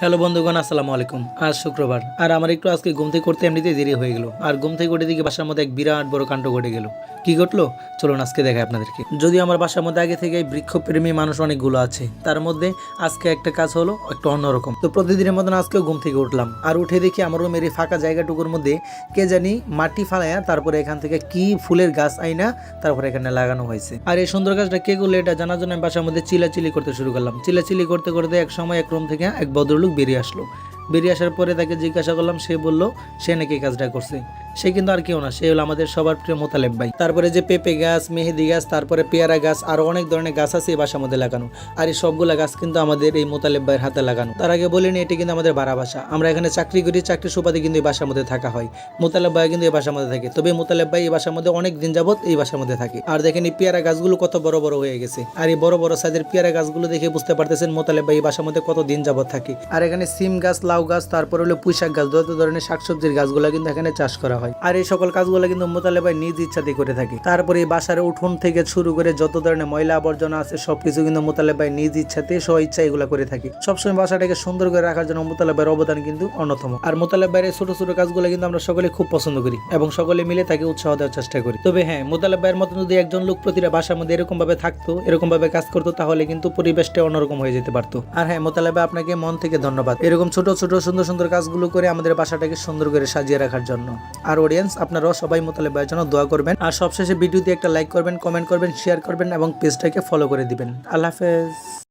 Hello বন্ধুগণ, আসসালামু আলাইকুম। আজ শুক্রবার, আর আমার একটু আজকে ঘুম থেকে করতে এমনিতেই দেরি হয়ে গেল। আর ঘুম থেকে উঠে দিকে বাসার মধ্যে এক বিরাট বড় কাণ্ড ঘটে গেল। কি ঘটলো চলুন আজকে দেখাই আপনাদেরকে। যদিও আমার বাসার মধ্যে আগে থেকে বৃক্ষপ্রেমী মানুষ অনেকগুলো আছে, তার মধ্যে আজকে একটা কাজ হলো একটু অন্যরকম। তো প্রতিদিনের মতন আজকেও ঘুম থেকে উঠলাম, আর উঠে দেখি আমার রুমের এই ফাঁকা জায়গাটুকুর মধ্যে কে জানি মাটি ফালাইয়া তারপরে এখান থেকে কি ফুলের গাছ আইনা তারপরে এখানে লাগানো হয়েছে। আর এই সুন্দর গাছটা কে করলো এটা জানার জন্য আমি বাসার মধ্যে চিলাচিলি করতে শুরু করলাম। চিলাচিলি করতে করতে এক সময় এক রুম থেকে এক ভদ্রলোক বেরিয়ে আসলো। বেরিয়ে আসার পরে তাকে জিজ্ঞাসা করলাম, সে বলল সে নাকি এই কাজটা করছে। সে কিন্তু আর কেউ না, সে হলো আমাদের সবার প্রিয় মোতালেব ভাই। তারপরে যে পেঁপে গাছ, মেহেদি গাছ, তারপরে পেয়ারা গাছ, আরো অনেক ধরনের গাছ আছে এই বাসার মধ্যে লাগানো। আর এই সবগুলা গাছ কিন্তু আমাদের এই মোতালেব ভাইয়ের হাতে লাগানো। তার আগে বলিনি, এটি কিন্তু আমাদের ভাড়া বাসা। আমরা এখানে চাকরি করি, চাকরির সুবাদে কিন্তু এই বাসার মধ্যে থাকা হয়। মোতালেব ভাই কিন্তু এই বাসার মধ্যে থাকে, তবে মোতালেব ভাই এই বাসার মধ্যে অনেক দিন যাবত এই বাসার মধ্যে থাকে। আর দেখেন এই পেয়ারা গাছগুলো কত বড় বড় হয়ে গেছে। আর এই বড় বড় সাইজের পেয়ারা গাছগুলো দেখে বুঝতে পারতেছেন মোতালেব ভাই এই বাসার মধ্যে কত দিন যাবত থাকে। আর এখানে সিম গাছ, লাউ গাছ, তারপরে হলো পুঁইশাক গাছ, যত ধরনের শাকসবজির গাছগুলো কিন্তু এখানে চাষ করা হয়। আর এই সকল কাজগুলো কিন্তু মোতালেব ভাই নিজ ইচ্ছাতেই করে থাকে। তারপরে এই বাসার উঠোন থেকে শুরু করে যত ধরনের ময়লা আবর্জনা আছে সবকিছু কিন্তু মোতালেব ভাই নিজ ইচ্ছাতে স্ব ইচ্ছা এগুলো করে থাকে। সবসময় বাসাটাকে সুন্দর করে রাখার জন্য মোতালেব ভাইয়ের অবদান কিন্তু অন্যতম। আর মোতালেব ভাইয়ের ছোট ছোট কাজগুলো কিন্তু আমরা সকলে খুব পছন্দ করি এবং সকলে মিলে তাকে উৎসাহ দেওয়ার চেষ্টা করি। তবে হ্যাঁ, মোতালেব ভাইয়ের মতন যদি একজন লোক প্রতিটা বাসার মধ্যে এরকম ভাবে থাকতো, এরকম ভাবে কাজ করতো, তাহলে কিন্তু পরিবেশটা অন্যরকম হয়ে যেতে পারতো। আর হ্যাঁ, মোতালেব ভাই আপনাকে মন থেকে ধন্যবাদ এরকম ছোট ছোট সুন্দর সুন্দর কাজগুলো করে আমাদের বাসাটাকে সুন্দর করে সাজিয়ে রাখার জন্য। আর অডিয়েন্স, আপনারাও সবাই মোতালেব ভাইয়ের জন্য দোয়া করবেন। আর সবশেষে ভিডিওতে একটা লাইক করবেন, কমেন্ট করবেন, শেয়ার করবেন এবং পেজটাকে ফলো করে দিবেন। আল্লাহ হাফেজ।